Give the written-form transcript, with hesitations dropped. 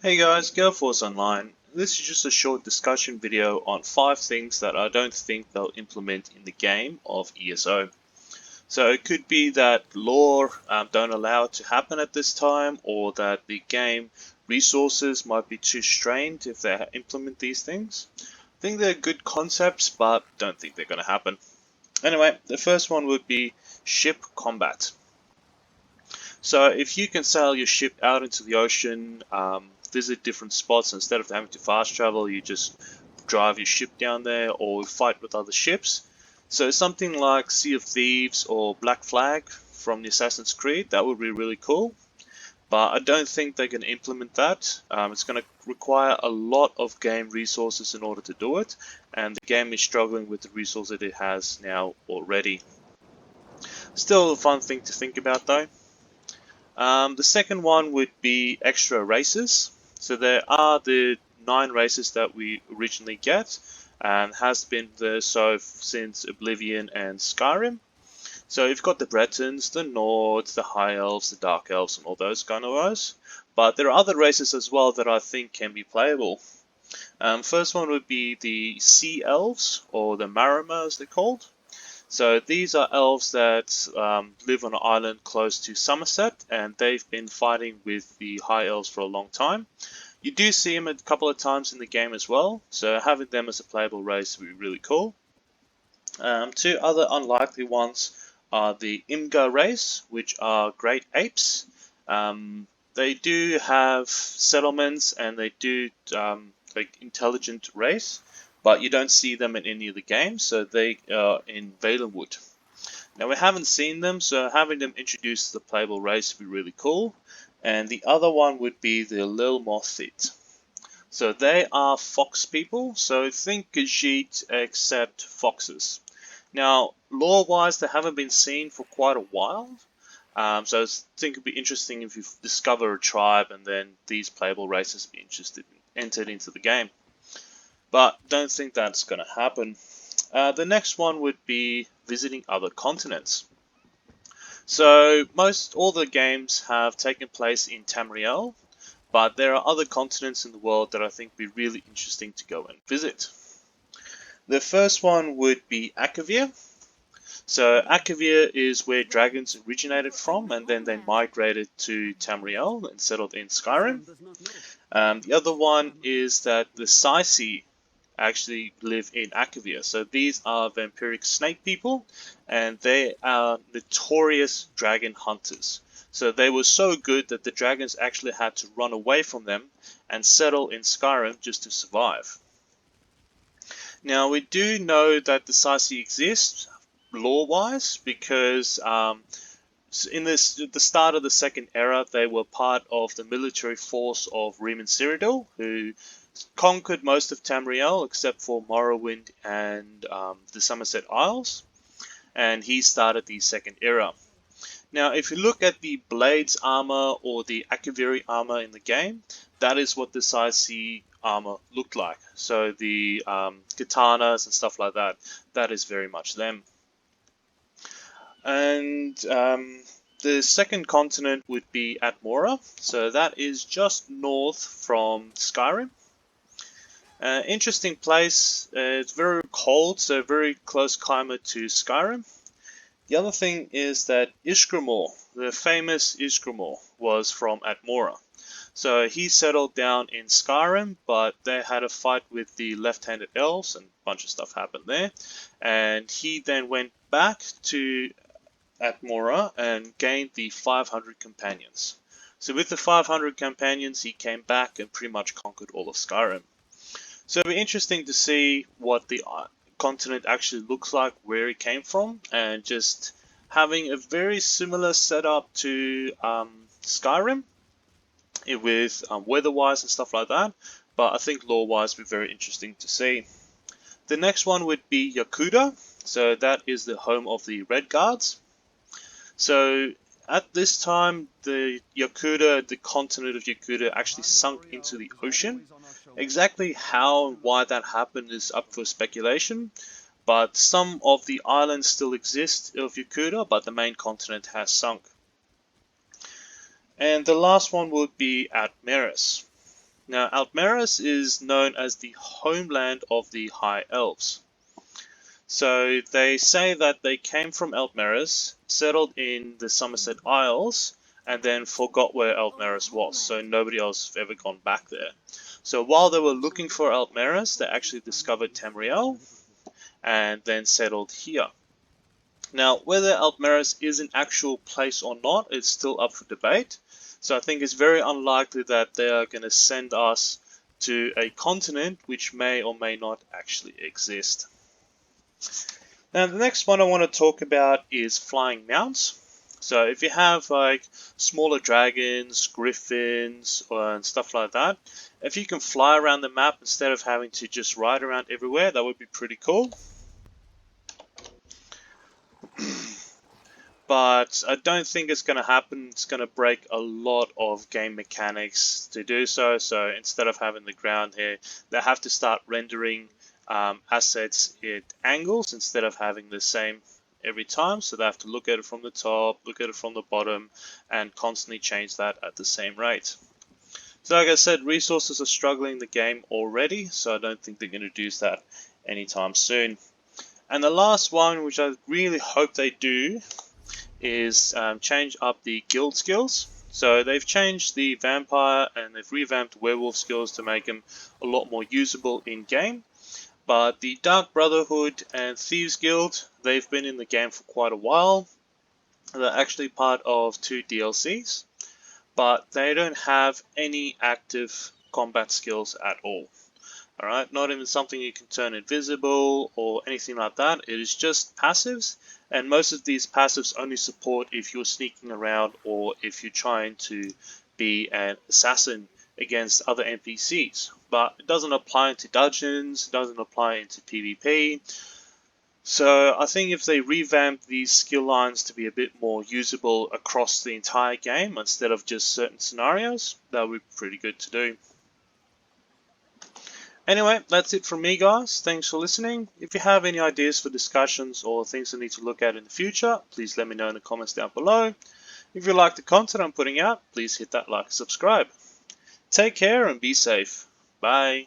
Hey guys, GaleForce Online. This is just a short discussion video on 5 things that I don't think they'll implement in the game of ESO. So it could be that lore don't allow it to happen at this time, or that the game resources might be too strained if they implement these things. I think they're good concepts, but don't think they're going to happen. Anyway, the first one would be ship combat. So if you can sail your ship out into the ocean, visit different spots instead of having to fast travel, you just drive your ship down there or fight with other ships. So something like Sea of Thieves or Black Flag from the Assassin's Creed, that would be really cool. But I don't think they can implement that. It's going to require a lot of game resources in order to do it, and the game is struggling with the resources it has now already. Still a fun thing to think about though. The second one would be extra races. So there are the 9 races that we originally get, and has been so since Oblivion and Skyrim. So you've got the Bretons, the Nords, the High Elves, the Dark Elves, and all those kind of guys. But there are other races as well that I think can be playable. First one would be the Sea Elves, or the Marima as they're called. So these are elves that live on an island close to Somerset, and they've been fighting with the high elves for a long time. You do see them a couple of times in the game as well, so having them as a playable race would be really cool. 2 other unlikely ones are the Imga race, which are great apes. They do have settlements and they do like intelligent race, but you don't see them in any of the games, so they are in Valenwood. Now we haven't seen them, so having them introduced to the playable race would be really cool. And the other one would be the Lil Mothit. So they are fox people, so think Khajiit except foxes. Now, lore-wise, they haven't been seen for quite a while, so I think it'd be interesting if you discover a tribe and then these playable races be entered into the game. But don't think that's going to happen. The next one would be visiting other continents. So most all the games have taken place in Tamriel, but there are other continents in the world that I think would be really interesting to go and visit. The first one would be Akavir. So Akavir is where dragons originated from, and then they migrated to Tamriel and settled in Skyrim. The other one is that the Saisi actually live in Akavir. So these are vampiric snake people, and they are notorious dragon hunters. So they were so good that the dragons actually had to run away from them and settle in Skyrim just to survive. Now we do know that the Saisi exist lore-wise because in the start of the Second Era, they were part of the military force of Riemann Cyrodiil, who conquered most of Tamriel except for Morrowind and the Somerset Isles, and he started the Second Era. Now, if you look at the Blades armor or the Akaviri armor in the game, that is what the Saisi armor looked like. So the katanas and stuff like that, that is very much them. And the second continent would be Atmora, so that is just north from Skyrim. Interesting place, it's very cold, so very close climate to Skyrim. The other thing is that Ishgrimmar, the famous Ishgrimmar, was from Atmora. So he settled down in Skyrim, but they had a fight with the left-handed elves and a bunch of stuff happened there. And he then went back to Atmora and gained the 500 companions. So with the 500 companions, he came back and pretty much conquered all of Skyrim. So it'll be interesting to see what the continent actually looks like, where it came from, and just having a very similar setup to Skyrim with weather-wise and stuff like that. But I think lore-wise would be very interesting to see. The next one would be Yakuta. So that is the home of the Red Guards. So at this time, the continent of Yakuta actually sunk into the ocean. Exactly how and why that happened is up for speculation, but some of the islands still exist of Yakuta, but the main continent has sunk. And the last one would be Atmeris. Now, Almeris is known as the homeland of the High Elves. So they say that they came from Almeris, settled in the Somerset Isles, and then forgot where Almeris was, so nobody else has ever gone back there. So while they were looking for Almeris, they actually discovered Tamriel and then settled here. Now, whether Almeris is an actual place or not, it's still up for debate. So I think it's very unlikely that they are going to send us to a continent which may or may not actually exist. Now, the next one I want to talk about is flying mounts. So if you have like smaller dragons, griffins, and stuff like that, if you can fly around the map instead of having to just ride around everywhere, that would be pretty cool. But I don't think it's going to happen. It's going to break a lot of game mechanics to do so. So instead of having the ground here, they have to start rendering assets at angles instead of having the same every time. So they have to look at it from the top, look at it from the bottom, and constantly change that at the same rate. So like I said, resources are struggling in the game already, so I don't think they're going to do that anytime soon. And the last one, which I really hope they do, is change up the guild skills. So they've changed the vampire and they've revamped werewolf skills to make them a lot more usable in game. But the Dark Brotherhood and Thieves Guild, they've been in the game for quite a while. They're actually part of 2 DLCs, but they don't have any active combat skills at all. Alright, not even something you can turn invisible or anything like that. It is just passives, and most of these passives only support if you're sneaking around or if you're trying to be an assassin against other NPCs. But it doesn't apply into dungeons, it doesn't apply into PvP. So I think if they revamp these skill lines to be a bit more usable across the entire game instead of just certain scenarios, that would be pretty good to do. Anyway, that's it from me, guys. Thanks for listening. If you have any ideas for discussions or things I need to look at in the future, please let me know in the comments down below. If you like the content I'm putting out, please hit that like and subscribe. Take care and be safe. Bye.